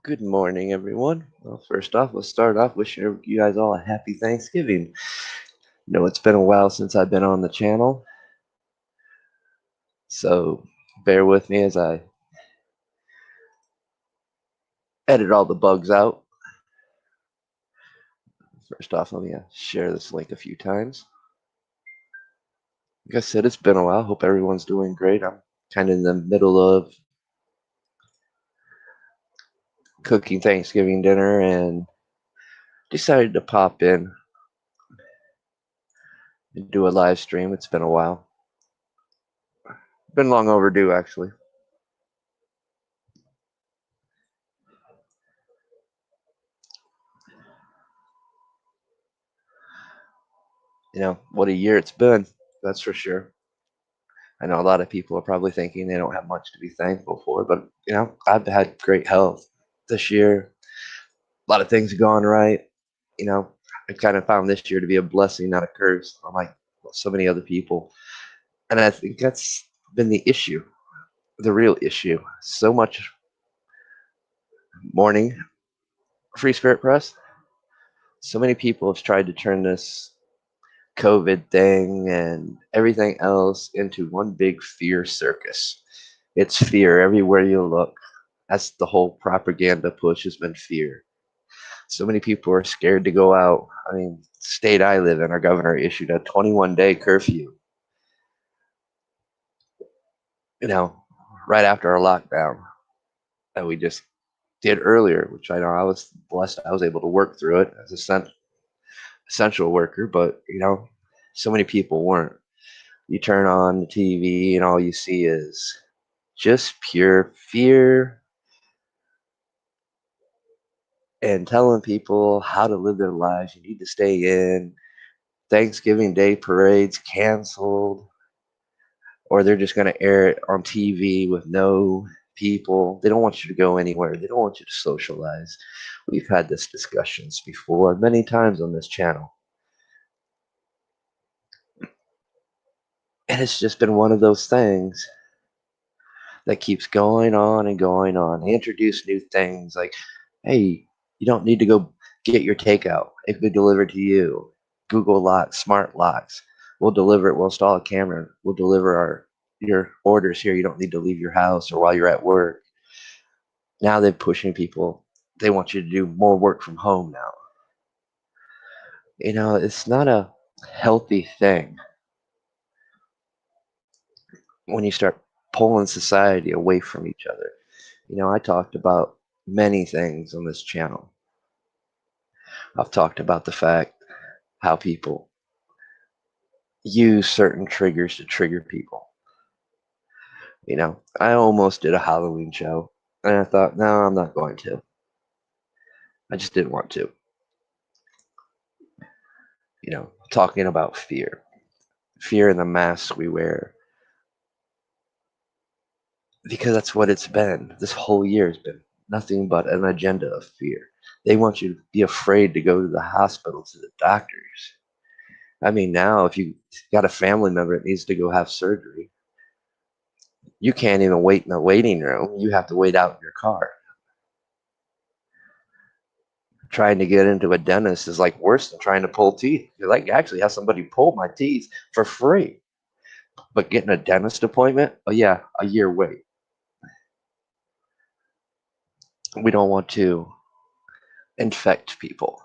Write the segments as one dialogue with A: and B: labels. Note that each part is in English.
A: Good morning, everyone. Well, first off, let's start off wishing you guys all a happy Thanksgiving. It's been a while since I've been on the channel, so bear with me as I edit all the bugs out. First off, let me share this link a few times. Like I said, it's been a while. Hope everyone's doing great. I'm kind of in the middle of cooking Thanksgiving dinner and decided to pop in and do a live stream. It's been a while. Been long overdue, actually. What a year it's been, that's for sure. I know a lot of people are probably thinking they don't have much to be thankful for, but I've had great health this year. A lot of things have gone right. You know, I kind of found this year to be a blessing, not a curse, unlike so many other people. And I think that's been the issue, the real issue. So much mourning, Free Spirit Press. So many people have tried to turn this COVID thing and everything else into one big fear circus. It's fear everywhere you look. That's the whole propaganda push has been fear. So many people are scared to go out. I mean, the state I live in, our governor issued a 21-day curfew, you know, right after our lockdown that we just did earlier, which I know I was blessed. I was able to work through it as a essential worker, but, so many people weren't. You turn on the TV and all you see is just pure fear and telling people how to live their lives. You need to stay in. Thanksgiving Day parades canceled, or they're just going to air it on TV with no people. They don't want you to go anywhere. They don't want you to socialize. We've had this discussions before many times on this channel. And it's just been one of those things that keeps going on and going on. They introduce new things like, hey, you don't need to go get your takeout. It can be delivered to you. Google Locks, smart locks. We'll deliver it. We'll install a camera. We'll deliver your orders here. You don't need to leave your house or while you're at work. Now they're pushing people. They want you to do more work from home now. It's not a healthy thing when you start pulling society away from each other. I talked about many things on this channel. I've talked about the fact how people use certain triggers to trigger people. I almost did a Halloween show, and I thought, no, I'm not going to. I just didn't want to. Talking about fear in the masks we wear, because that's what it's been. This whole year has been nothing but an agenda of fear. They want you to be afraid to go to the hospital, to the doctors. I mean, now if you got a family member that needs to go have surgery, you can't even wait in the waiting room. You have to wait out in your car. Trying to get into a dentist is like worse than trying to pull teeth. You're like, actually have somebody pull my teeth for free. But getting a dentist appointment, oh yeah, a year wait. We don't want to infect people.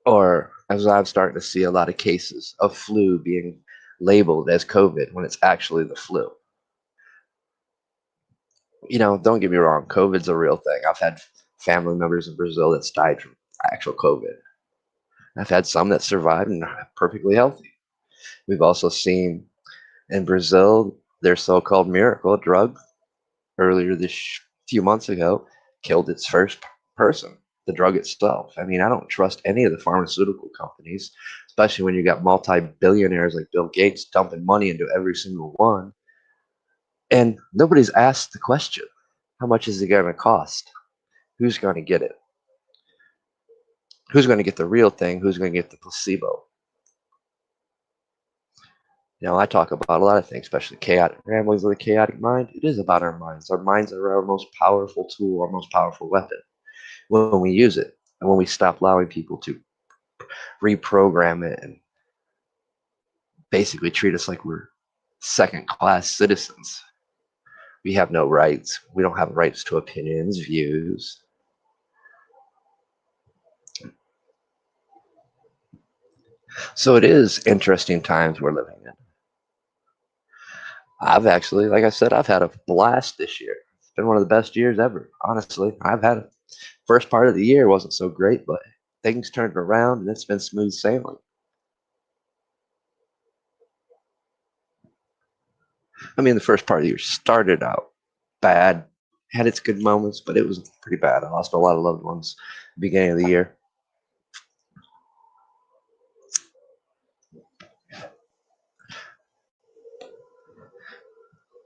A: Or as I'm starting to see a lot of cases of flu being labeled as COVID when it's actually the flu. Don't get me wrong, COVID's a real thing. I've had family members in Brazil that's died from actual COVID. I've had some that survived and are perfectly healthy. We've also seen in Brazil their so-called miracle drug earlier this few months ago killed its first person, the drug itself. I mean, I don't trust any of the pharmaceutical companies, especially when you got multi-billionaires like Bill Gates dumping money into every single one. And nobody's asked the question, how much is it going to cost? Who's going to get it? Who's going to get the real thing? Who's going to get the placebo? I talk about a lot of things, especially chaotic ramblings of the chaotic mind. It is about our minds. Our minds are our most powerful tool, our most powerful weapon when we use it, and when we stop allowing people to reprogram it and basically treat us like we're second class citizens. We have no rights. We don't have rights to opinions, views. So it is interesting times we're living in. I've actually, like I said, I've had a blast this year. It's been one of the best years ever. Honestly, I've had a first part of the year wasn't so great, but things turned around and it's been smooth sailing. I mean, the first part of the year started out bad, had its good moments, but it was pretty bad. I lost a lot of loved ones at the beginning of the year.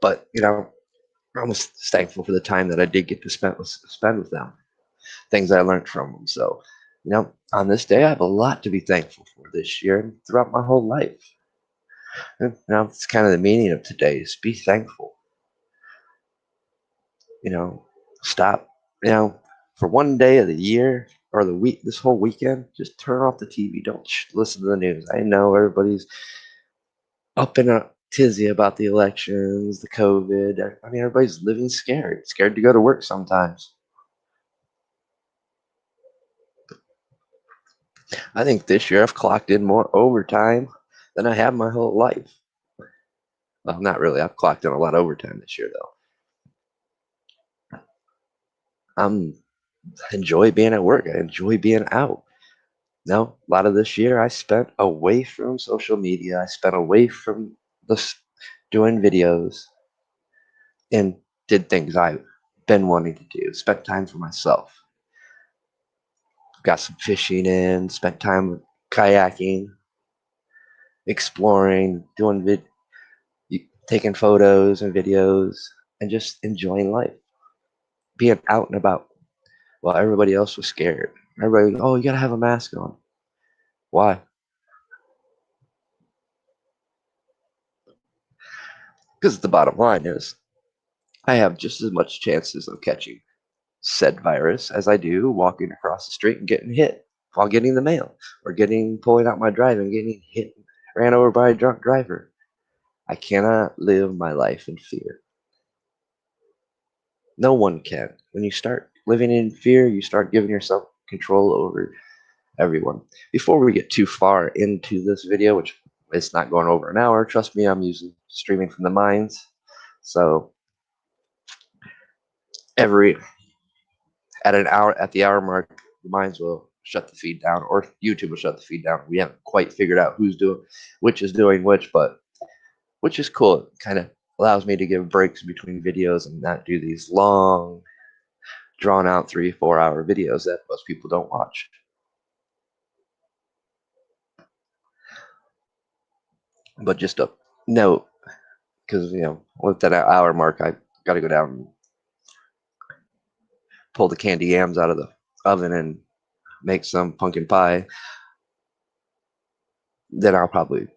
A: But, I'm just thankful for the time that I did get to spend with them, things I learned from them. So, on this day, I have a lot to be thankful for this year and throughout my whole life. And, it's kind of the meaning of today is be thankful. You know, stop, for one day of the year or the week, this whole weekend, just turn off the TV. Don't listen to the news. I know everybody's up in a tizzy about the elections, the COVID. I mean, everybody's living scared to go to work sometimes. I think this year I've clocked in more overtime than I have my whole life. Well, not really. I've clocked in a lot of overtime this year, though. I'm enjoy being at work. I enjoy being out. No, a lot of this year I spent away from social media. I spent away from doing videos and did things I've been wanting to do. Spent time for myself. Got some fishing in. Spent time kayaking, exploring, taking photos and videos, and just enjoying life, being out and about. While everybody else was scared. Everybody was, oh, you gotta have a mask on. Why? Because the bottom line is, I have just as much chances of catching said virus as I do walking across the street and getting hit while getting the mail, or pulling out my drive and getting hit, ran over by a drunk driver. I cannot live my life in fear. No one can. When you start living in fear, you start giving yourself control over everyone. Before we get too far into this video, which is not going over an hour, trust me, I'm using streaming from the mines. So every at the hour mark, the mines will shut the feed down, or YouTube will shut the feed down. We haven't quite figured out which is doing which, but which is cool. It kind of allows me to give breaks between videos and not do these long, drawn out 3-4 hour videos that most people don't watch. But just a note, because with that hour mark, I got to go down and pull the candy yams out of the oven and make some pumpkin pie. Then I'll probably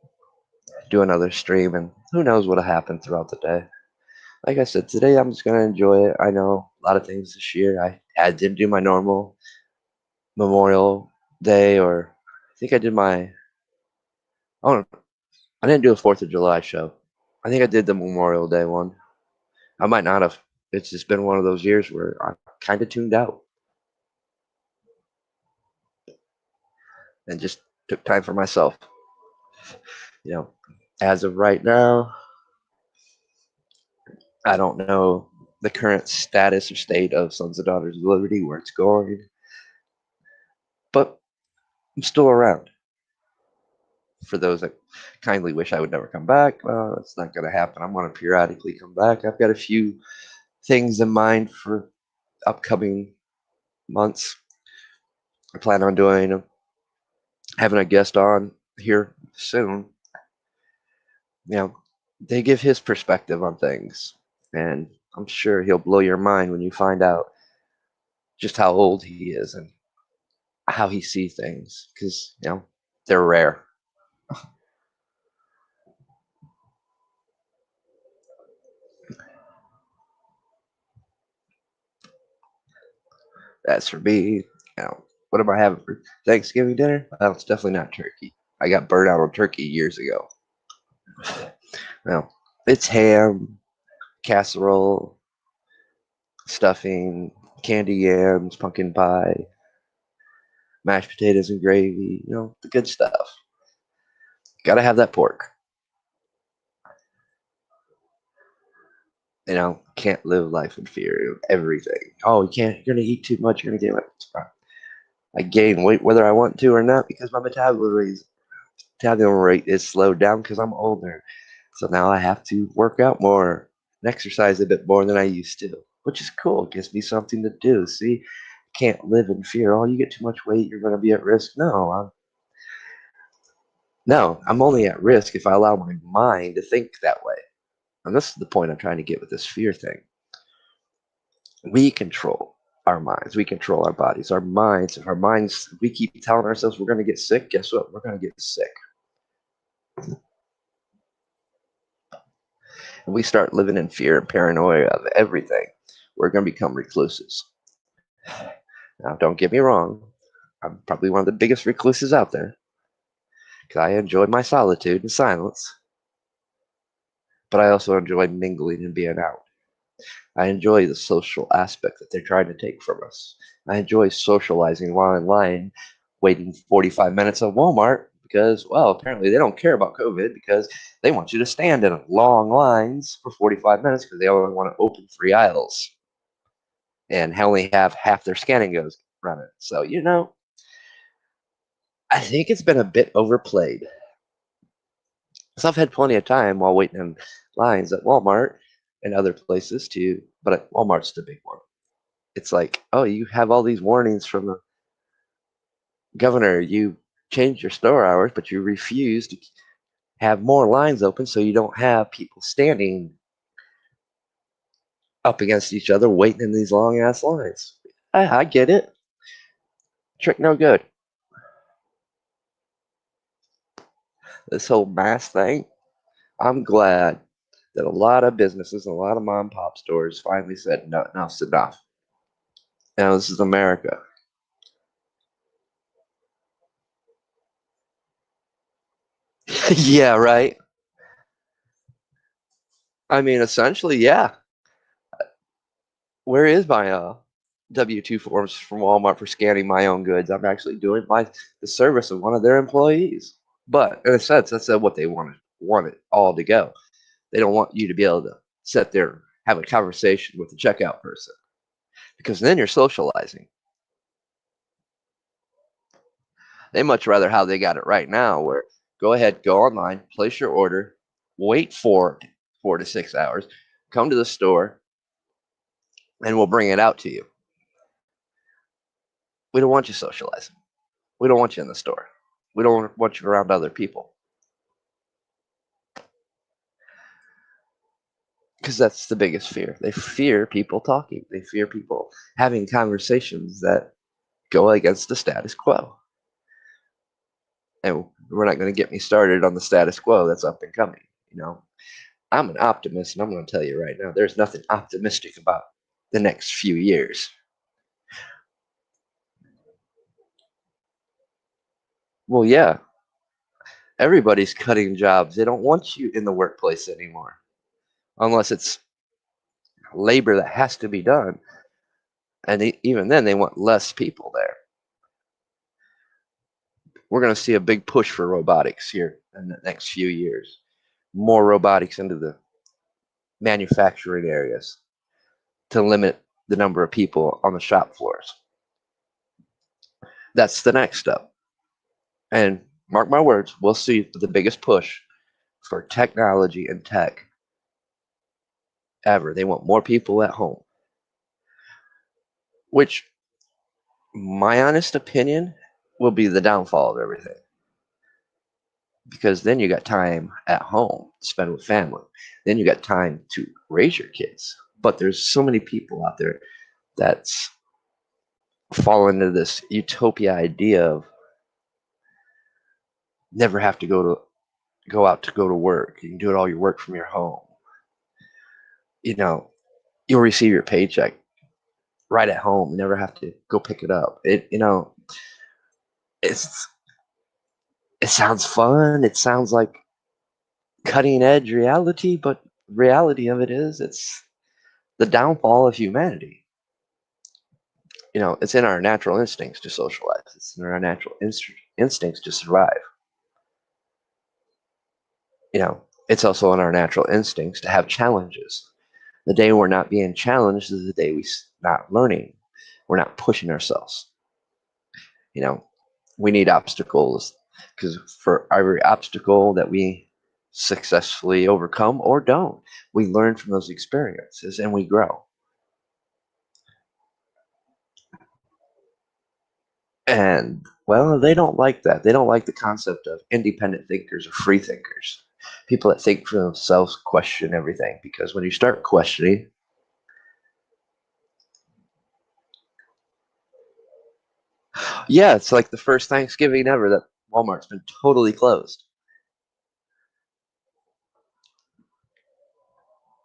A: do another stream, and who knows what'll happen throughout the day. Like I said, today I'm just gonna enjoy it. I know a lot of things this year. I didn't do my normal Memorial Day, or I think I did my. Oh, I didn't do a Fourth of July show. I think I did the Memorial Day one. I might not have. It's just been one of those years where I kind of tuned out and just took time for myself. You know, as of right now, I don't know the current status or state of Sons of Daughters of Liberty, where it's going, but I'm still around. For those that kindly wish I would never come back, well, that's not going to happen. I'm going to periodically come back. I've got a few things in mind for upcoming months. I plan on having a guest on here soon. They give his perspective on things, and I'm sure he'll blow your mind when you find out just how old he is and how he sees things, because they're rare. As for me, what am I having for Thanksgiving dinner? Well, it's definitely not turkey. I got burnt out on turkey years ago. Well, it's ham, casserole, stuffing, candy yams, pumpkin pie, mashed potatoes and gravy, the good stuff. Gotta have that pork. Can't live life in fear of everything. Oh, you're gonna eat too much, you're gonna get weight. I gain weight whether I want to or not because my metabolism rate is slowed down because I'm older. So now I have to work out more and exercise a bit more than I used to, which is cool. It gives me something to do. See, can't live in fear. Oh, you get too much weight, you're going to be at risk. No, I'm only at risk if I allow my mind to think that way. And this is the point I'm trying to get with this fear thing. We control our minds. We control our bodies. Our minds, we keep telling ourselves we're going to get sick. Guess what? We're going to get sick. And we start living in fear and paranoia of everything, we're going to become recluses. Now, don't get me wrong. I'm probably one of the biggest recluses out there because I enjoy my solitude and silence, but I also enjoy mingling and being out. I enjoy the social aspect that they're trying to take from us. I enjoy socializing while in line, waiting 45 minutes at Walmart because, well, apparently they don't care about COVID because they want you to stand in long lines for 45 minutes because they only want to open 3 aisles and only have half their scanning goes running. So, I think it's been a bit overplayed. So I've had plenty of time while waiting in lines at Walmart and other places too, but Walmart's the big one. It's like, oh, you have all these warnings from the governor. You changed your store hours, but you refuse to have more lines open so you don't have people standing up against each other waiting in these long ass lines. I get it. Trick no good. This whole mask thing, I'm glad that a lot of businesses and a lot of mom and pop stores finally said, no, enough's enough. Now, this is America. Yeah, right. I mean, essentially, yeah. Where is my W-2 forms from Walmart for scanning my own goods? I'm actually doing the service of one of their employees. But in a sense, that's what they want it all to go. They don't want you to be able to sit there and have a conversation with the checkout person because then you're socializing. They much rather how they got it right now, where go ahead, go online, place your order, wait for 4 to 6 hours, come to the store, and we'll bring it out to you. We don't want you socializing. We don't want you in the store. We don't want you around other people because that's the biggest fear. They fear people talking. They fear people having conversations that go against the status quo. And we're not going to get me started on the status quo that's up and coming. I'm an optimist, and I'm going to tell you right now, there's nothing optimistic about the next few years. Well, yeah, everybody's cutting jobs. They don't want you in the workplace anymore, unless it's labor that has to be done. And even then, they want less people there. We're going to see a big push for robotics here in the next few years. More robotics into the manufacturing areas to limit the number of people on the shop floors. That's the next step. And mark my words, we'll see the biggest push for technology and tech ever. They want more people at home, which, my honest opinion, will be the downfall of everything. Because then you got time at home to spend with family. Then you got time to raise your kids. But there's so many people out there that's fall into this utopia idea of never have to go out to go to work. You can do it all your work from your home. You'll receive your paycheck right at home. You never have to go pick it up. It's it sounds fun. It sounds like cutting edge reality, but reality of it is it's the downfall of humanity. It's in our natural instincts to socialize. It's in our natural instincts to survive. It's also in our natural instincts to have challenges. The day we're not being challenged is the day we're not learning. We're not pushing ourselves. You know, we need obstacles because for every obstacle that we successfully overcome or don't, we learn from those experiences and we grow. And well, they don't like that. They don't like the concept of independent thinkers or free thinkers. People that think for themselves question everything because when you start questioning, yeah, it's like the first Thanksgiving ever that Walmart's been totally closed.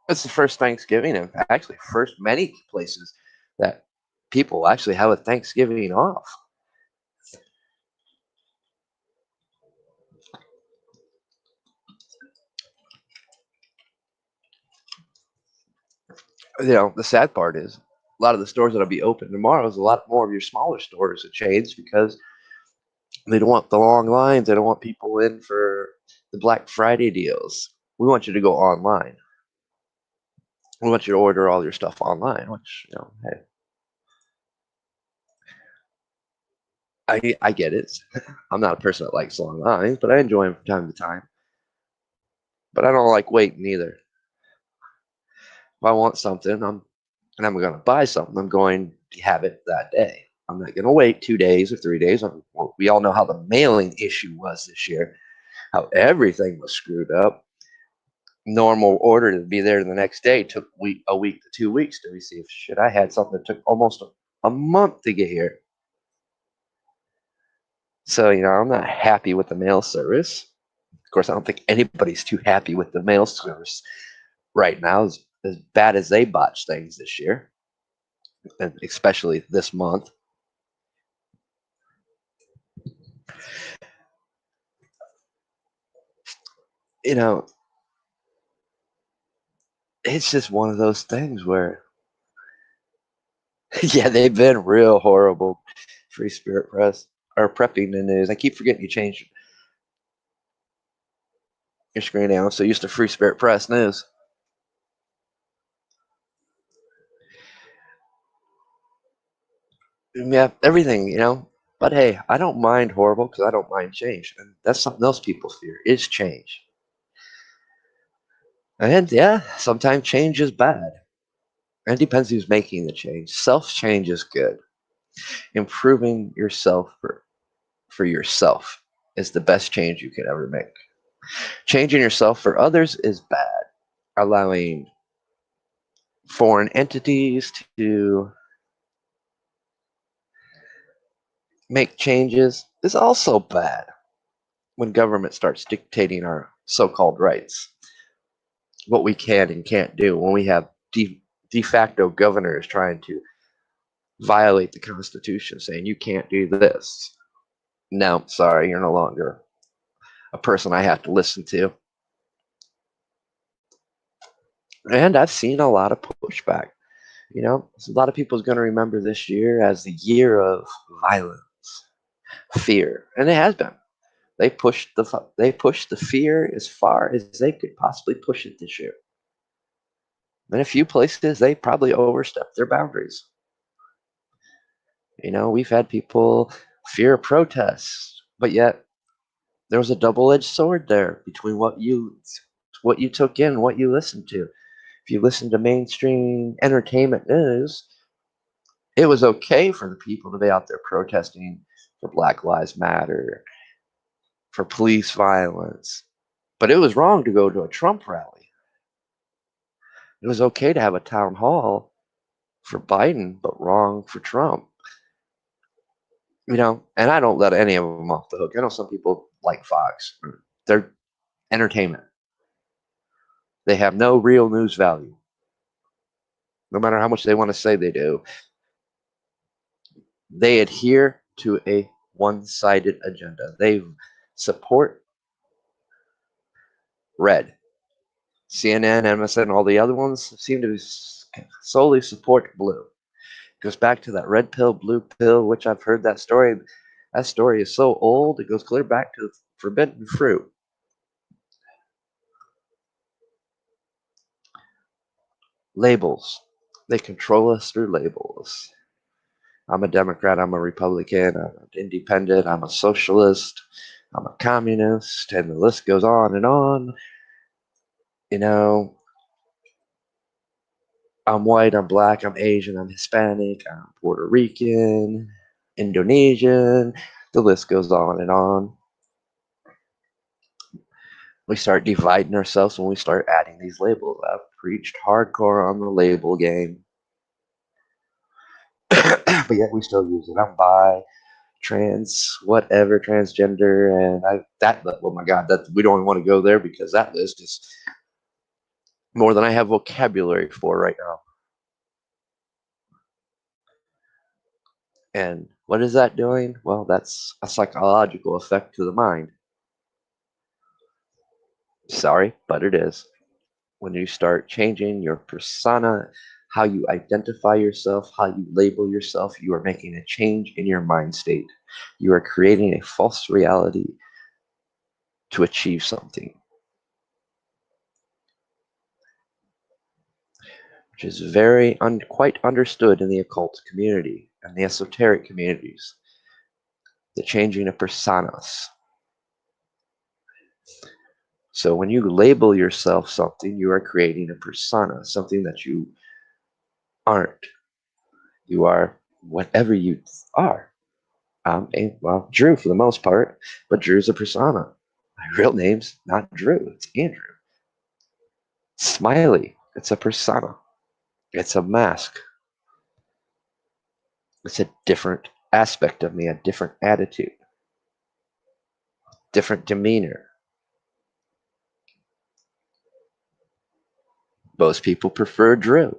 A: It's the first Thanksgiving, and actually, first many places that people actually have a Thanksgiving off. The sad part is a lot of the stores that'll be open tomorrow is a lot more of your smaller stores and chains because they don't want the long lines. They don't want people in for the Black Friday deals. We want you to go online. We want you to order all your stuff online, which, hey, I get it. I'm not a person that likes long lines, but I enjoy them from time to time. But I don't like waiting either. If I want something, and I'm going to buy something, I'm going to have it that day. I'm not going to wait 2 days or 3 days. Well, we all know how the mailing issue was this year, how everything was screwed up. Normal order to be there the next day took a week to 2 weeks to receive. Shit, I had something that took almost a month to get here. So, I'm not happy with the mail service. Of course, I don't think anybody's too happy with the mail service right now, as bad as they botched things this year, and especially this month. You know, it's just one of those things where, yeah, they've been real horrible. Free Spirit Press or prepping the news. I keep forgetting you changed your screen now. I'm so used to Free Spirit Press news. Yeah, everything, But hey, I don't mind horrible because I don't mind change. And that's something else people fear is change. And yeah, sometimes change is bad. And it depends who's making the change. Self change is good. Improving yourself for yourself is the best change you can ever make. Changing yourself for others is bad. Allowing foreign entities to make changes is also bad when government starts dictating our so-called rights, what we can and can't do, when we have de facto governors trying to violate the Constitution, saying you can't do this. No, sorry, you're no longer a person I have to listen to. And I've seen a lot of pushback. A lot of people is going to remember this year as the year of violence, fear, and it has been. They pushed the fear as far as they could possibly push it this year. In a few places, they probably overstepped their boundaries. We've had people fear protests, but yet there was a double-edged sword there between what you took in, what you listened to. If you listen to mainstream entertainment news, it was okay for the people to be out there protesting for Black Lives Matter, for police violence, but it was wrong to go to a Trump rally. It was okay to have a town hall for Biden, but wrong for Trump. And I don't let any of them off the hook. I know some people like Fox. They're entertainment. They have no real news value, no matter how much they want to say they do. They adhere to a one-sided agenda. They support red. CNN, MSN, all the other ones seem to solely support blue. It goes back to that red pill, blue pill, which I've heard that story. That story is so old, it goes clear back to forbidden fruit. Labels. They control us through labels. I'm a Democrat, I'm a Republican, I'm an independent, I'm a socialist, I'm a communist, and the list goes on and on. You know, I'm white, I'm black, I'm Asian, I'm Hispanic, I'm Puerto Rican, Indonesian. The list goes on and on. We start dividing ourselves when we start adding these labels. I've preached hardcore on the label game, but yet we still use it. I'm bi, trans, whatever, transgender, and oh my god, that we don't even want to go there because that list is more than I have vocabulary for right now. And what is that doing? Well, that's a psychological effect to the mind. Sorry, but it is. When you start changing your persona, how you identify yourself, how you label yourself, you are making a change in your mind state. You are creating a false reality to achieve something, which is quite understood in the occult community and the esoteric communities. The changing of personas. So when you label yourself something, you are creating a persona, something that you aren't. You are whatever you are. Drew for the most part, but Drew's a persona. My real name's not Drew, it's Andrew. Smiley, it's a persona. It's a mask. It's a different aspect of me, a different attitude, different demeanor. Most people prefer Drew,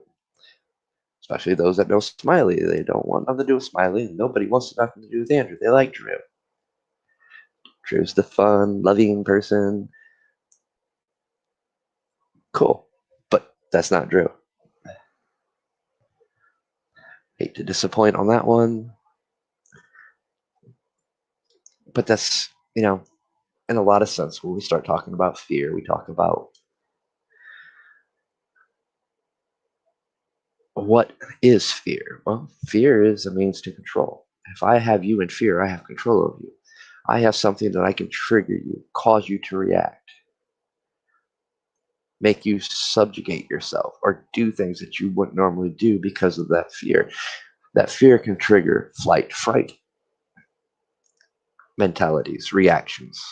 A: especially those that know Smiley. They don't want nothing to do with Smiley, and nobody wants nothing to do with Andrew. They like Drew. Drew's the fun, loving person. Cool. But that's not Drew. Hate to disappoint on that one. But that's, in a lot of sense, when we start talking about fear, we talk about what is fear? Well, fear is a means to control. If I have you in fear, I have control over you. I have something that I can trigger you, cause you to react, make you subjugate yourself, or do things that you wouldn't normally do because of that fear. That fear can trigger flight, fright mentalities, reactions.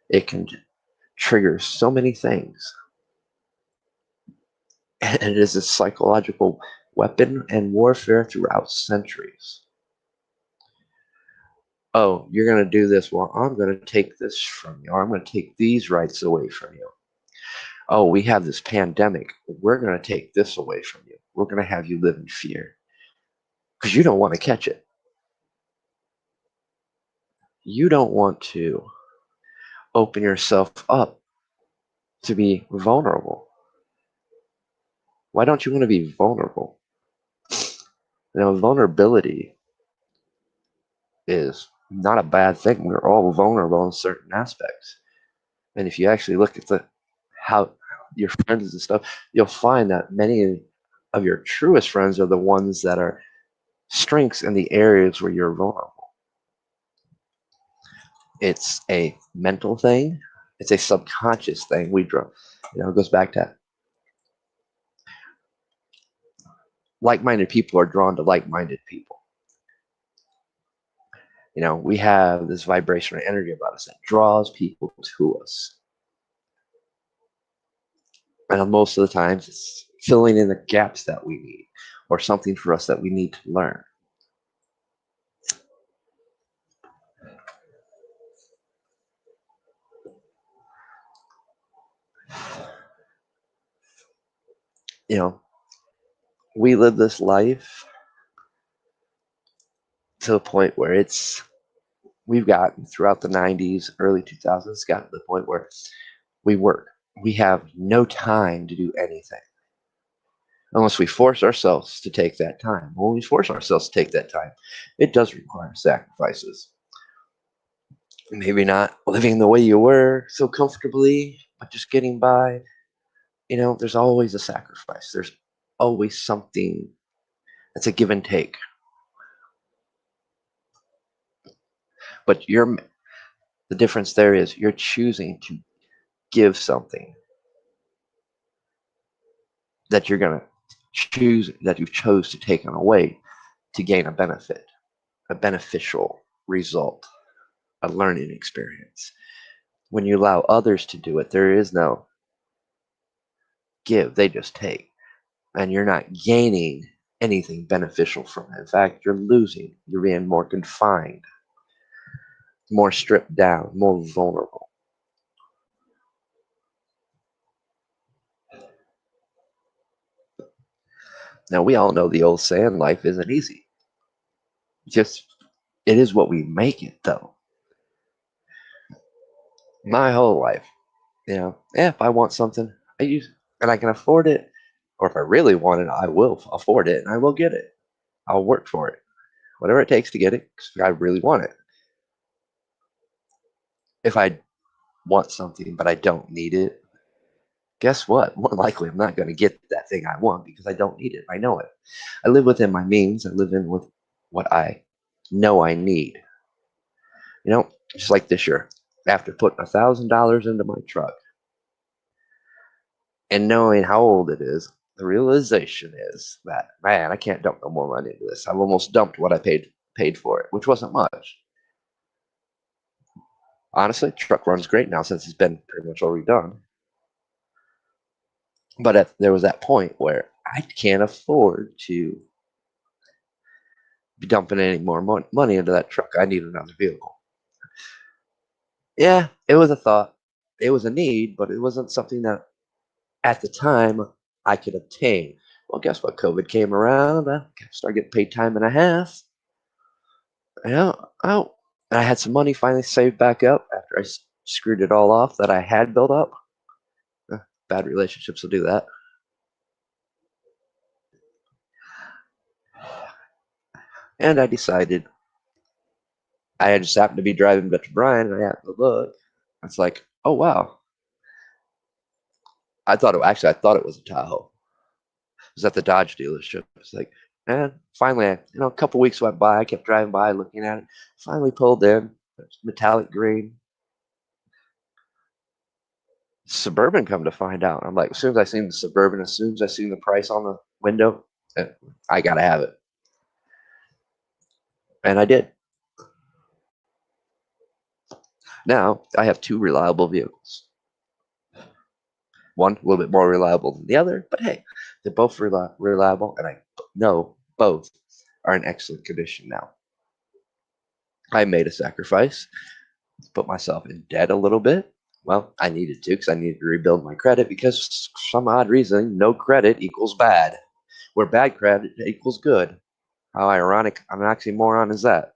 A: It can trigger so many things. And it is a psychological weapon and warfare throughout centuries. Oh, you're going to do this. Well, I'm going to take this from you, or I'm going to take these rights away from you. Oh, we have this pandemic. We're going to take this away from you. We're going to have you live in fear because you don't want to catch it. You don't want to open yourself up to be vulnerable. Why don't you want to be vulnerable? Vulnerability is not a bad thing. We're all vulnerable in certain aspects. And if you actually look at how your friends and stuff, you'll find that many of your truest friends are the ones that are strengths in the areas where you're vulnerable. It's a mental thing. It's a subconscious thing. It goes back to like-minded people are drawn to like-minded people. We have this vibrational energy about us that draws people to us. And most of the times it's filling in the gaps that we need or something for us that we need to learn. We live this life to the point where we've gotten throughout the 90s, early 2000s, gotten to the point where we work. We have no time to do anything unless we force ourselves to take that time. When we force ourselves to take that time, it does require sacrifices. Maybe not living the way you were so comfortably, but just getting by. There's always a sacrifice. There's always something that's a give and take. But the difference there is you're choosing to give something that you're going to choose, that you chose to take on away to gain a benefit, a beneficial result, a learning experience. When you allow others to do it, there is no give, they just take. And you're not gaining anything beneficial from it. In fact, you're losing. You're being more confined, more stripped down, more vulnerable. Now, we all know the old saying, life isn't easy. Just, it is what we make it, though. My whole life, if I want something, and I can afford it, or if I really want it, I will afford it and I will get it. I'll work for it, whatever it takes to get it, because I really want it. If I want something but I don't need it, guess what? More likely, I'm not going to get that thing I want because I don't need it. I know it. I live within my means. I live in with what I know I need. Just like this year, after putting $1,000 into my truck and knowing how old it is, the realization is that, man, I can't dump no more money into this. I've almost dumped what I paid for it, which wasn't much. Honestly, truck runs great now since it's been pretty much already done. But there was that point where I can't afford to be dumping any more money into that truck. I need another vehicle. Yeah, it was a thought. It was a need, but it wasn't something that at the time I could obtain. Well, guess what? COVID came around. I started getting paid time and a half. Yeah, oh, and I had some money finally saved back up after I screwed it all off that I had built up. Bad relationships will do that. And I decided I just happened to be driving back to Brian, and I happened to look. It's like, oh wow! I thought it was a Tahoe. It was at the Dodge dealership. It's like, and finally, a couple weeks went by. I kept driving by, looking at it. Finally pulled in. It's metallic green. Suburban, come to find out. I'm like, as soon as I seen the Suburban, as soon as I seen the price on the window, I gotta have it. And I did. Now I have two reliable vehicles. One a little bit more reliable than the other, but hey, they're both reliable, and I know both are in excellent condition now. I made a sacrifice, put myself in debt a little bit. Well, I needed to because I needed to rebuild my credit because for some odd reason, no credit equals bad, where bad credit equals good. How ironic, an oxymoron is that?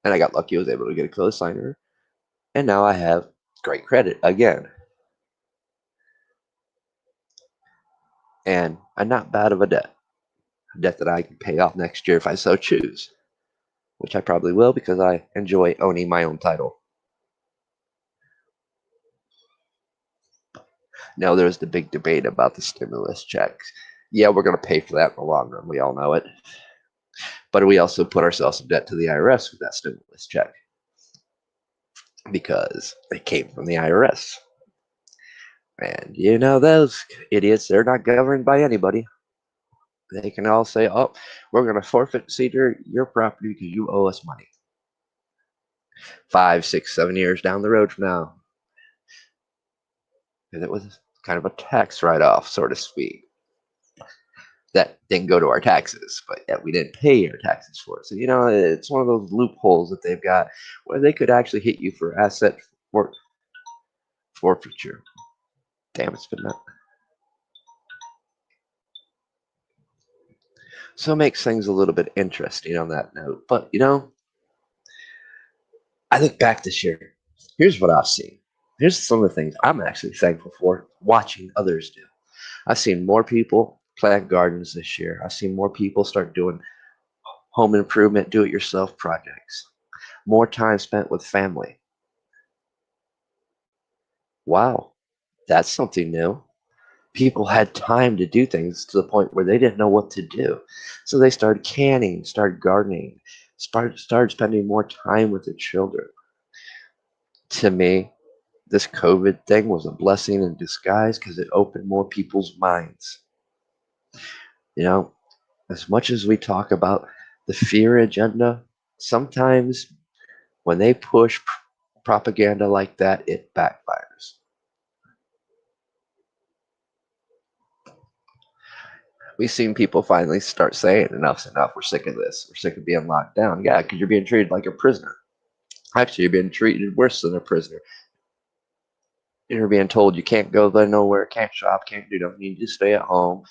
A: And I got lucky, I was able to get a cosigner, and now I have great credit again. And I'm not bad of a debt that I can pay off next year if I so choose, which I probably will because I enjoy owning my own title. Now, there's the big debate about the stimulus checks. Yeah, we're going to pay for that in the long run. We all know it. But we also put ourselves in debt to the IRS with that stimulus check because it came from the IRS. And those idiots, they're not governed by anybody. They can all say, oh, we're going to forfeit Cedar your property because you owe us money. 5, 6, 7 years down the road from now. Because it was kind of a tax write-off, so to speak. That didn't go to our taxes, but yet we didn't pay our taxes for it. So, it's one of those loopholes that they've got where they could actually hit you for asset forfeiture. Damn, it's been that. So it makes things a little bit interesting on that note. But, I look back this year. Here's what I've seen. Here's some of the things I'm actually thankful for watching others do. I've seen more people plant gardens this year. I've seen more people start doing home improvement, do it yourself projects. More time spent with family. Wow, that's something new. People had time to do things to the point where they didn't know what to do. So they started canning, started gardening, started spending more time with their children. To me, this COVID thing was a blessing in disguise because it opened more people's minds. You know, as much as we talk about the fear agenda, sometimes when they push propaganda like that, it backfires. We've seen people finally start saying enough's enough. We're sick of this. We're sick of being locked down. Yeah, because you're being treated like a prisoner. Actually, you're being treated worse than a prisoner. You're being told you can't go there nowhere, can't shop, can't do nothing. You just stay at home.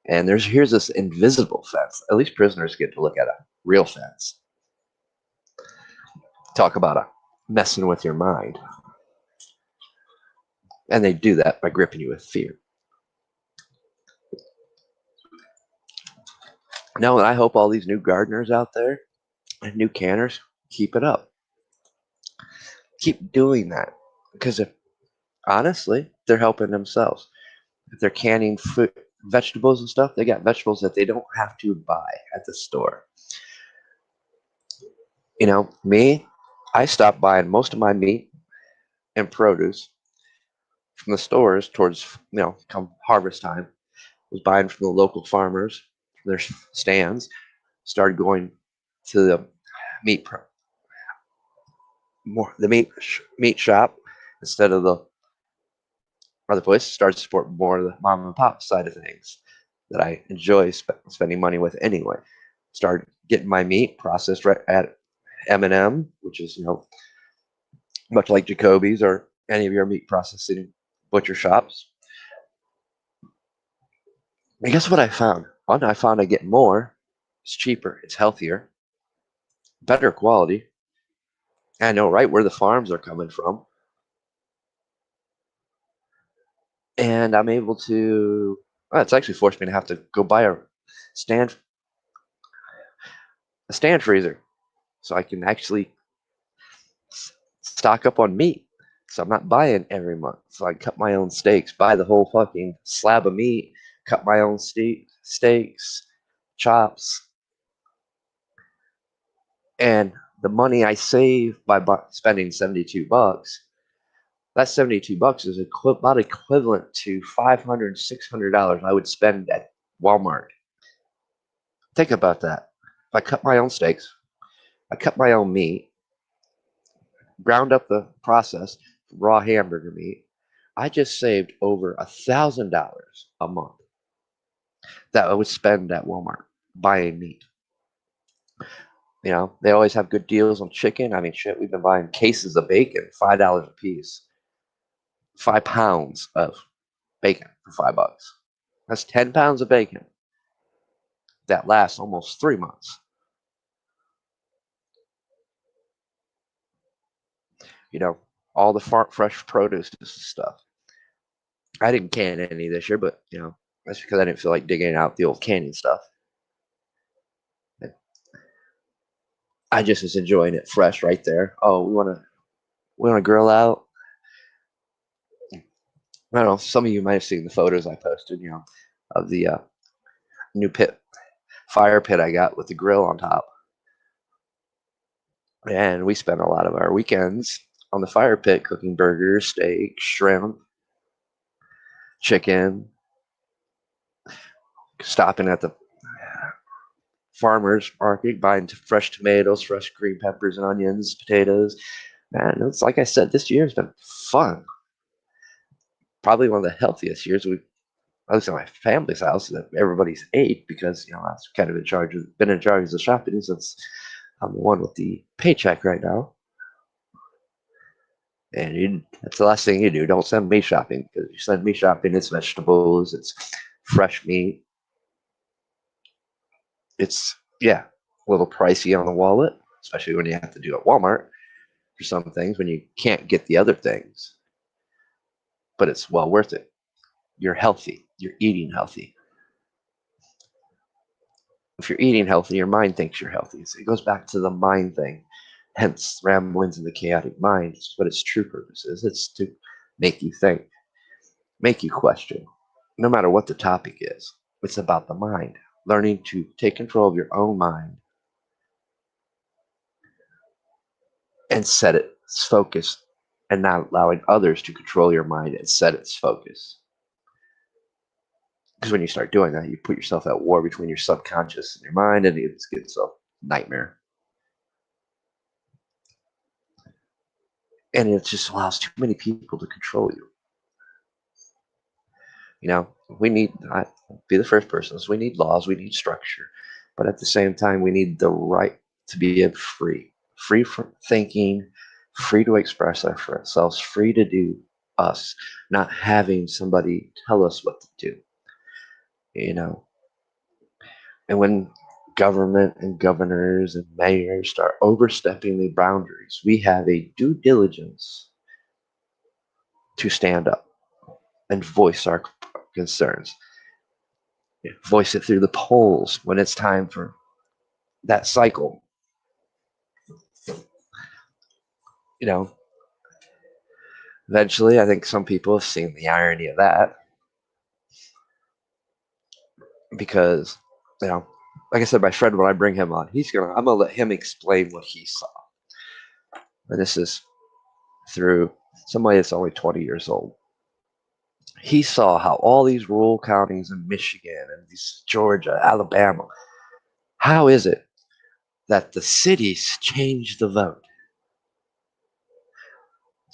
A: And here's this invisible fence. At least prisoners get to look at a real fence. Talk about a messing with your mind. And they do that by gripping you with fear. No, and I hope all these new gardeners out there and new canners keep it up. Keep doing that. Because if honestly, they're helping themselves. If they're canning food, vegetables and stuff, they got vegetables that they don't have to buy at the store. Me, I stopped buying most of my meat and produce from the stores towards, come harvest time. Was buying from the local farmers, from their stands, started going to the meat meat shop instead of the other place. Started to support more of the mom and pop side of things that I enjoy spending money with anyway. Started getting my meat processed right at M&M, which is much like Jacoby's or any of your meat processing butcher shops. And guess what I found? One, I found I get more. It's cheaper. It's healthier. Better quality. I know right where the farms are coming from. And I'm able to, well, it's actually forced me to have to go buy stand a stand freezer so I can actually stock up on meat. So I'm not buying every month. So I cut my own steaks, buy the whole fucking slab of meat, cut my own steaks, chops, and the money I save by spending $72, that $72 is about equivalent to $500, $600 I would spend at Walmart. Think about that. If I cut my own steaks, I cut my own meat, ground up the processed raw hamburger meat, I just saved over $1,000 a month that I would spend at Walmart buying meat. They always have good deals on chicken. I mean, shit, we've been buying cases of bacon, $5 a piece, 5 pounds of bacon for $5. That's 10 pounds of bacon that lasts almost 3 months. All the fresh produce and stuff. I didn't can any this year, but that's because I didn't feel like digging out the old canning stuff. I just was enjoying it fresh right there. Oh, we want to grill out. I don't know. Some of you might have seen the photos I posted, of the new fire pit I got with the grill on top. And we spent a lot of our weekends on the fire pit cooking burgers, steak, shrimp, chicken, stopping at the farmer's market, buying fresh tomatoes, fresh green peppers and onions, potatoes. Man, it's like I said, this year has been fun. Probably one of the healthiest years at least at my family's house, that everybody's ate because that's kind of been in charge of the shopping since I'm the one with the paycheck right now. And that's the last thing you do. Don't send me shopping, because you send me shopping, it's vegetables, it's fresh meat. It's, yeah, a little pricey on the wallet, especially when you have to do it at Walmart for some things when you can't get the other things, but it's well worth it. You're healthy. You're eating healthy. If you're eating healthy, your mind thinks you're healthy. So it goes back to the mind thing. Hence, ramblings in the chaotic mind. It's what its true purpose is. It's to make you think, make you question, no matter what the topic is. It's about the mind, learning to take control of your own mind and set its focus, and not allowing others to control your mind and set its focus. Because when you start doing that, you put yourself at war between your subconscious and your mind, and it gets a nightmare. And it just allows too many people to control you. You know, we need, I be the first person. So we need laws, we need structure, but at the same time, we need the right to be free, free from thinking, free to express ourselves, free to do us, not having somebody tell us what to do. You know, and when government and governors and mayors start overstepping the boundaries, we have a due diligence to stand up and voice our concerns. Voice it through the polls when it's time for that cycle. You know, eventually, I think some people have seen the irony of that because, you know, like I said, my friend, when I bring him on, I'm gonna let him explain what he saw. And this is through somebody that's only 20 years old. He saw how all these rural counties in Michigan and these Georgia, Alabama, how is it that the cities changed the vote?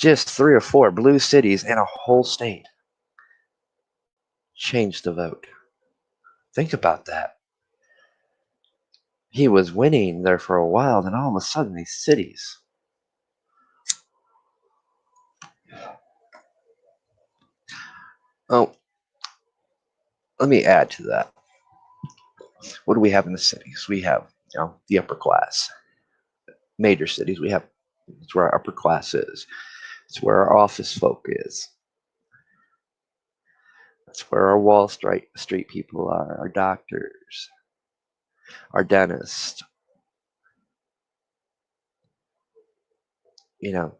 A: Just 3 or 4 blue cities in a whole state changed the vote. Think about that. He was winning there for a while, then all of a sudden these cities. Oh, let me add to that. What do we have in the cities? We have, you know, the upper class. Major cities, we have, it's where our upper class is. It's where our office folk is. That's where our Wall Street people are, our doctors, our dentists. You know,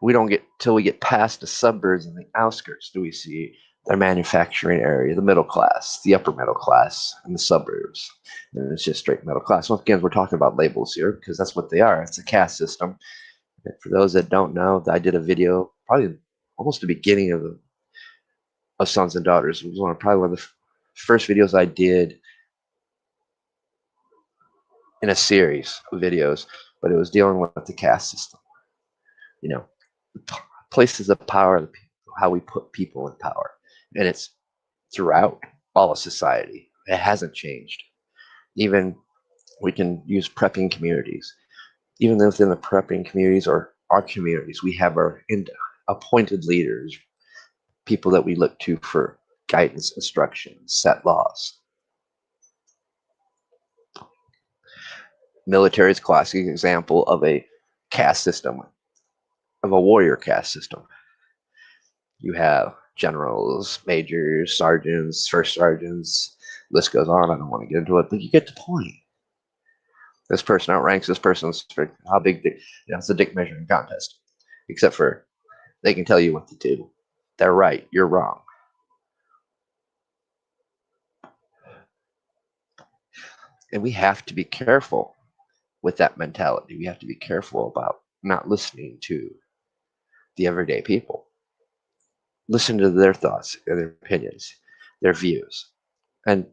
A: we don't get till we get past the suburbs and the outskirts do we see the manufacturing area, the middle class, the upper middle class, and the suburbs. And it's just straight middle class. Once again, we're talking about labels here because that's what they are. It's a caste system. And for those that don't know, I did a video probably almost the beginning of Sons and Daughters. It was probably one of the first videos I did in a series of videos, but it was dealing with the caste system. You know, places of power, how we put people in power, and it's throughout all of society. It hasn't changed. Even we can use prepping communities. Even within the prepping communities or our communities, we have our appointed leaders, people that we look to for guidance, instruction, set laws. Military is a classic example of a caste system, of a warrior caste system. You have generals, majors, sergeants, first sergeants, list goes on. I don't want to get into it, but you get the point. This person outranks this person's how big, it's a dick measuring contest. Except for they can tell you what to do. They're right, you're wrong. And we have to be careful with that mentality. We have to be careful about not listening to the everyday people. Listen to their thoughts, their opinions, their views. And,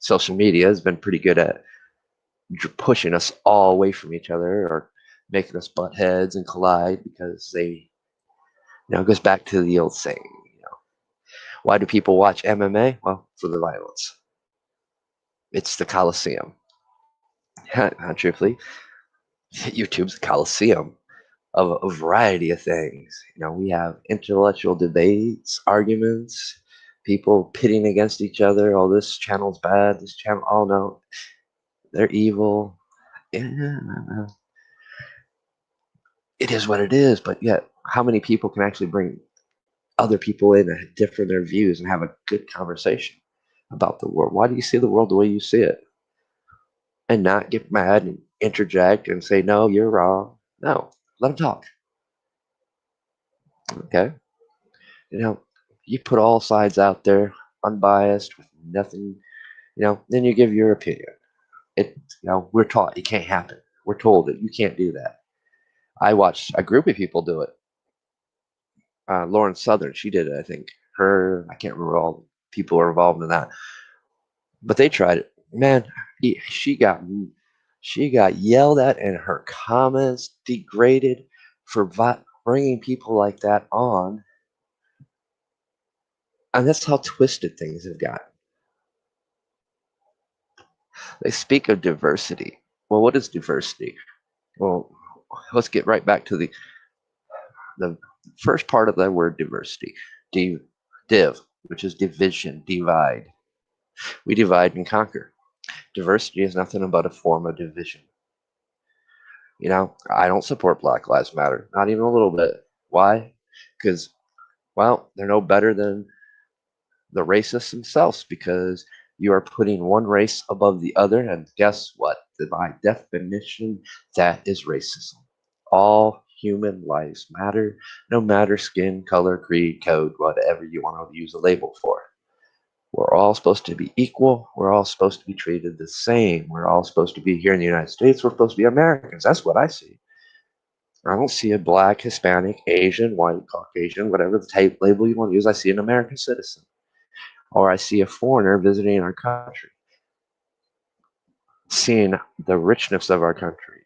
A: social media has been pretty good at pushing us all away from each other or making us butt heads and collide because they, it goes back to the old saying, why do people watch MMA? Well, for the violence. It's the Coliseum. Not truthfully, YouTube's the Coliseum of a variety of things. We have intellectual debates, arguments, people pitting against each other. Oh, this channel's bad. This channel. Oh no, They're evil. Yeah, it is what it is. But yet, how many people can actually bring other people in and differ their views and have a good conversation about the world? Why do you see the world the way you see it? And not get mad and interject and say, no, you're wrong. No, let them talk. Okay. You know, you put all sides out there, unbiased, with nothing, then you give your opinion. We're taught it can't happen. We're told that you can't do that. I watched a group of people do it. Lauren Southern, she did it, I think. I can't remember all the people who are involved in that, but they tried it. Man, she got yelled at and her comments degraded for bringing people like that on, and that's how twisted things have gotten. They speak of diversity. Well, what is diversity? Well, let's get right back to the first part of that word diversity. Div, which is division, divide. We divide and conquer. Diversity is nothing but a form of division. I don't support Black Lives Matter, not even a little bit. Why? Because, well, they're no better than the racists themselves, because you are putting one race above the other, and guess what? By definition, that is racism. All human lives matter, no matter skin, color, creed, code, whatever you want to use a label for. We're all supposed to be equal. We're all supposed to be treated the same. We're all supposed to be here in the United States. We're supposed to be Americans. That's what I see. I don't see a black, Hispanic, Asian, white, Caucasian, whatever the type label you want to use. I see an American citizen, or I see a foreigner visiting our country, seeing the richness of our country.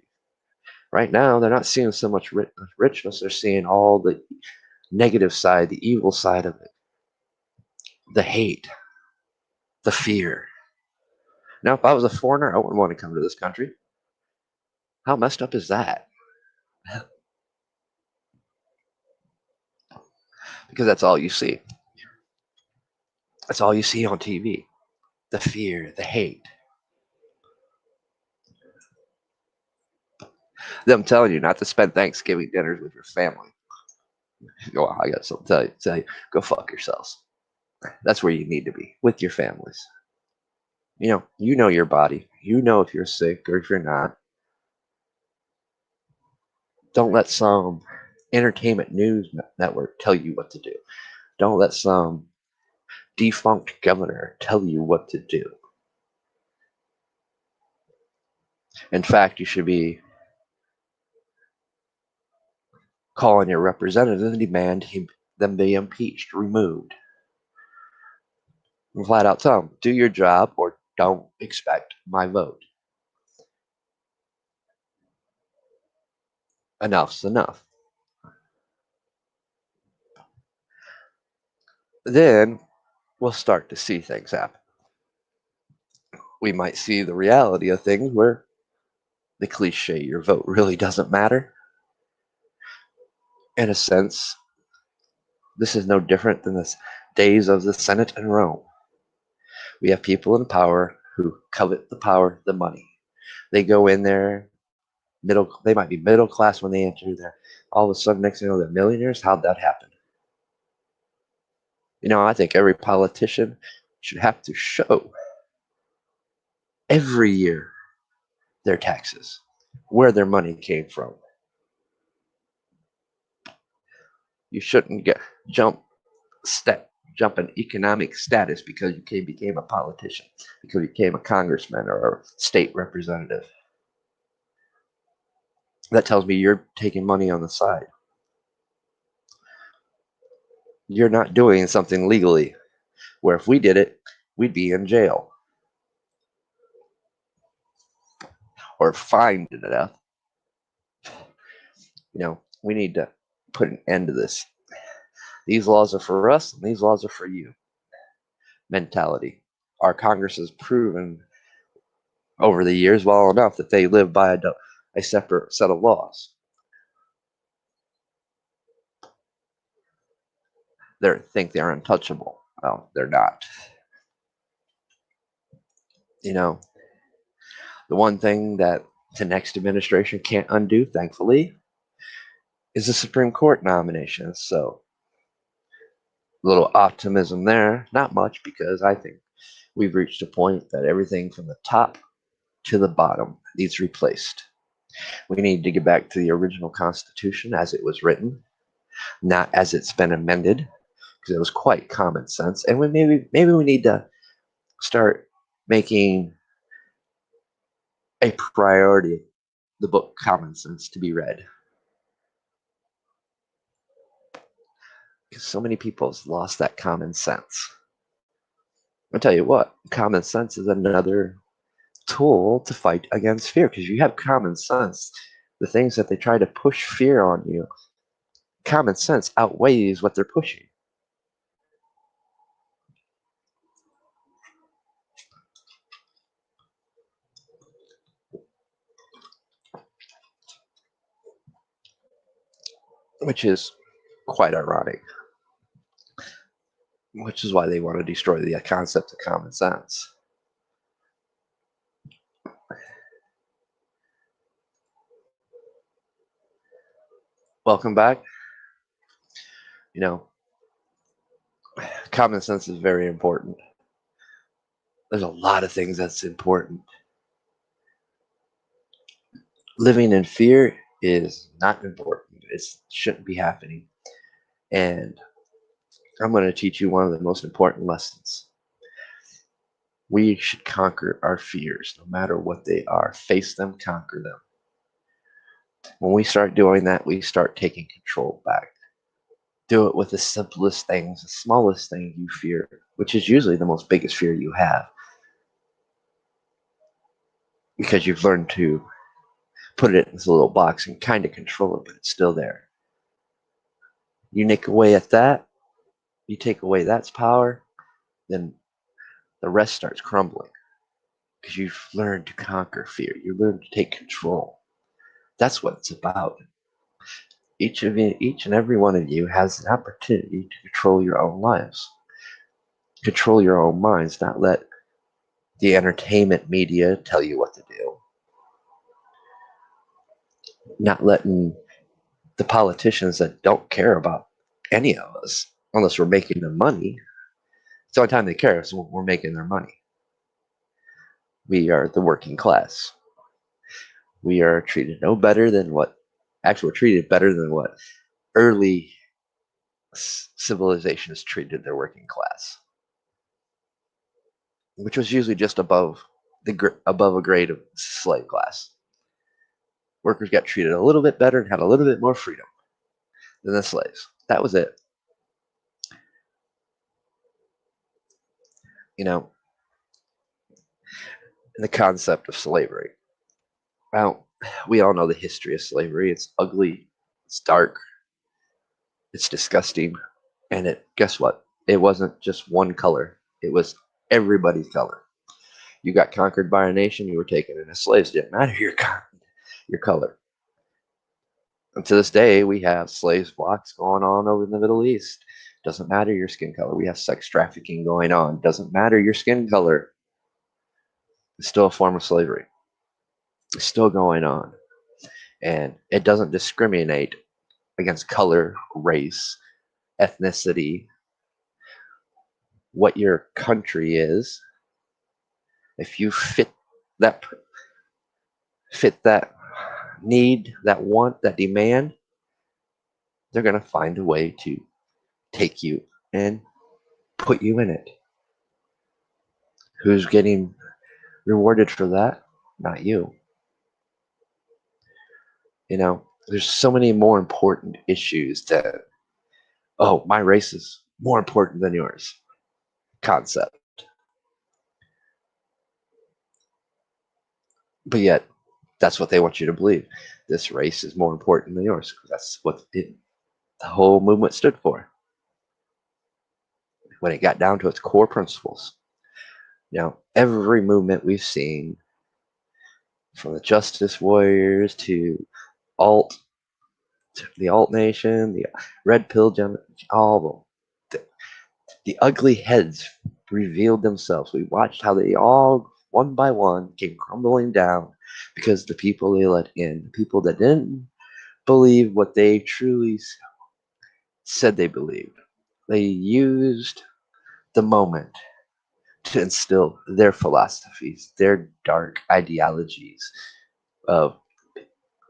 A: Right now, they're not seeing so much richness. They're seeing all the negative side, the evil side of it, the hate, the fear. Now, if I was a foreigner, I wouldn't want to come to this country. How messed up is that? Because that's all you see. That's all you see on TV. The fear, the hate. Them telling you not to spend Thanksgiving dinners with your family. Go, I got something to tell you. Go fuck yourselves. That's where you need to be, with your families. You know your body. You know if you're sick or if you're not. Don't let some entertainment news network tell you what to do. Don't let some defunct governor tell you what to do. In fact, you should be calling your representatives and demand them be impeached, removed. And flat out tell them, do your job or don't expect my vote. Enough's enough. Then we'll start to see things happen. We might see the reality of things where the cliche, your vote really doesn't matter. In a sense, this is no different than the days of the Senate in Rome. We have people in power who covet the power, the money. They go in there, they might be middle class when they enter there. All of a sudden, next thing you know, they're millionaires. How'd that happen? I think every politician should have to show every year their taxes, where their money came from. You shouldn't jump jump in economic status because you became a politician, because you became a congressman or a state representative. That tells me you're taking money on the side. You're not doing something legally, where if we did it, we'd be in jail or fined to death. We need to put an end to this. These laws are for us, and these laws are for you mentality. Our Congress has proven over the years well enough that they live by a separate set of laws. They think they're untouchable. Well, they're not. You know, The one thing that the next administration can't undo, thankfully, is the Supreme Court nomination. So a little optimism there. Not much, because I think we've reached a point that everything from the top to the bottom needs replaced. We need to get back to the original Constitution as it was written, not as it's been amended, because it was quite common sense. And maybe we need to start making a priority the book Common Sense to be read, because so many people have lost that common sense. I'll tell you what, common sense is another tool to fight against fear, because you have common sense. The things that they try to push fear on you, common sense outweighs what they're pushing. Which is quite ironic, which is why they want to destroy the concept of common sense. Welcome back. You know, common sense is very important. There's a lot of things that's important. Living in fear is not important. It shouldn't be happening. And I'm going to teach you one of the most important lessons. We should conquer our fears, no matter what they are. Face them, conquer them. When we start doing that, we start taking control back. Do it with the simplest things, the smallest thing you fear, which is usually the most biggest fear you have, because you've learned to put it in this little box and kind of control it, but it's still there. You nick away at that, you take away that's power, then the rest starts crumbling, because you've learned to conquer fear. You learn to take control. That's what it's about. Each and every one of you has an opportunity to control your own lives, control your own minds, not let the entertainment media tell you what to do, not letting the politicians that don't care about any of us, unless we're making them money. It's the only time they care is when we're making their money. We are the working class. We are treated no better than what, actually, we're treated better than what early civilizations treated their working class, which was usually just above a grade of slave class. Workers got treated a little bit better and had a little bit more freedom than the slaves. That was it. You know, the concept of slavery. Well, we all know the history of slavery. It's ugly, it's dark, it's disgusting, and guess what? It wasn't just one color. It was everybody's color. You got conquered by a nation, you were taken in as slaves. It didn't matter your color. And to this day, we have slaves blocks going on over in the Middle East. Doesn't matter your skin color. We have sex trafficking going on. Doesn't matter your skin color. It's still a form of slavery. It's still going on. And it doesn't discriminate against color, race, ethnicity, what your country is. If you that that need, that want, that demand, they're going to find a way to take you and put you in it. Who's getting rewarded for that? Not you. You know, there's so many more important issues that, oh, my race is more important than yours concept. But yet, that's what they want you to believe. This race is more important than yours. That's what the whole movement stood for. When it got down to its core principles. Now, every movement we've seen, from the Justice Warriors to the alt nation, the red pill all of them, the ugly heads revealed themselves. We watched how they all one by one, came crumbling down because the people they let in, the people that didn't believe what they truly said they believed, they used the moment to instill their philosophies, their dark ideologies of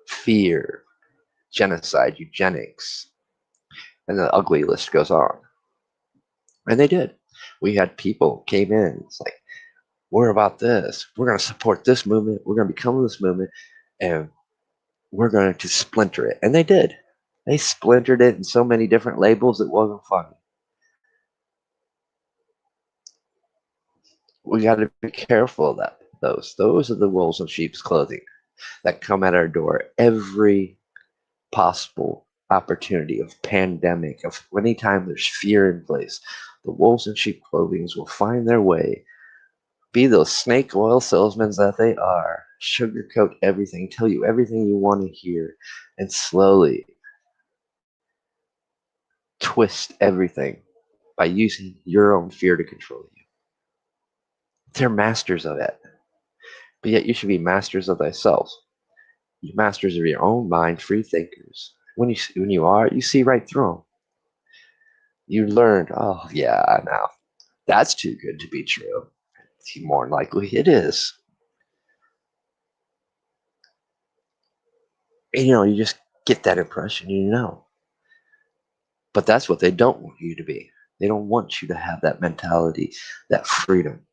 A: fear, genocide, eugenics, and the ugly list goes on. And they did. We had people came in. It's like, we're about this. We're going to support this movement. We're going to become this movement, and we're going to splinter it. And they did. They splintered it in so many different labels it wasn't funny. We got to be careful of that. Those are the wolves in sheep's clothing that come at our door every possible opportunity of pandemic, of anytime there's fear in place. The wolves in sheep clothing will find their way, be those snake oil salesmen that they are, sugarcoat everything, tell you everything you want to hear, and slowly twist everything by using your own fear to control you. They're masters of it. But yet you should be masters of thyself. You're masters of your own mind, free thinkers. When you are, you see right through them. You learned, oh yeah, now that's too good to be true. More than likely it is. And, you just get that impression, But that's what they don't want you to be. They don't want you to have that mentality, that freedom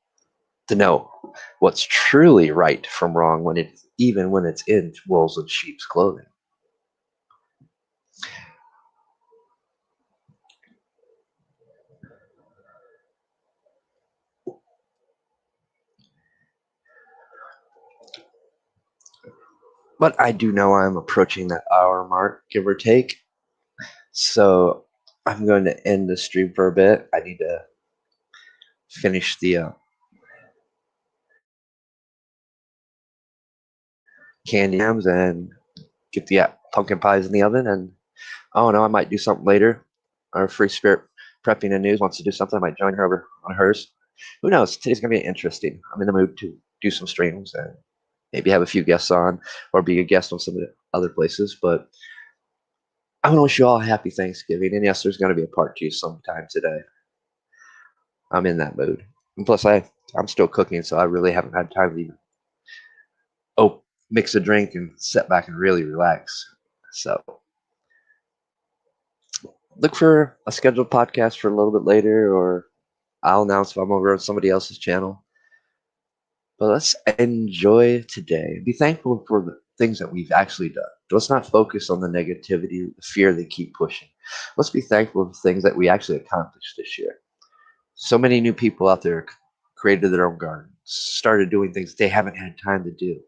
A: to know what's truly right from wrong even when it's in wolves and sheep's clothing. But I do know I'm approaching that hour mark, give or take. So I'm going to end the stream for a bit. I need to finish the candy yams and get the pumpkin pies in the oven. And I don't know, I might do something later. Our free spirit prepping and news wants to do something. I might join her over on hers. Who knows? Today's going to be interesting. I'm in the mood to do some streams and maybe have a few guests on or be a guest on some of the other places. But I want to wish you all a happy Thanksgiving. And yes, there's going to be a part two sometime today. I'm in that mood. And plus, I'm still cooking, so I really haven't had time to even mix a drink and sit back and really relax. So look for a scheduled podcast for a little bit later, or I'll announce if I'm over on somebody else's channel. But let's enjoy today. Be thankful for the things that we've actually done. Let's not focus on the negativity, the fear they keep pushing. Let's be thankful for the things that we actually accomplished this year. So many new people out there created their own gardens, started doing things they haven't had time to do,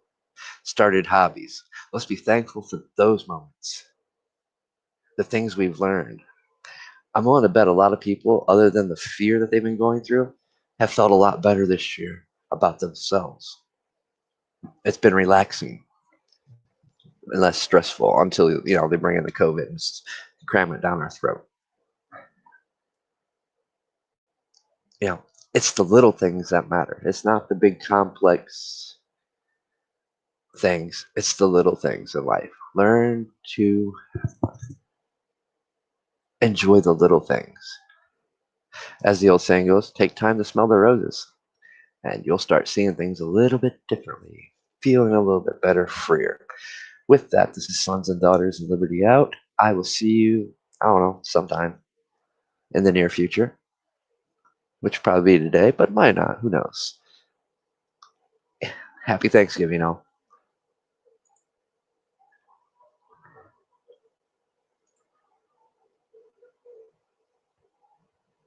A: started hobbies. Let's be thankful for those moments, the things we've learned. I'm willing to bet a lot of people, other than the fear that they've been going through, have felt a lot better this year about themselves. It's been relaxing and less stressful until they bring in the COVID and cram it down our throat. It's the little things that matter. It's not the big complex things. It's the little things in life. Learn to enjoy the little things. As the old saying goes, take time to smell the roses, and you'll start seeing things a little bit differently, feeling a little bit better, freer. With that, this is Sons and Daughters of Liberty out. I will see you, I don't know, sometime in the near future, which will probably be today, but might not. Who knows? Happy Thanksgiving, all.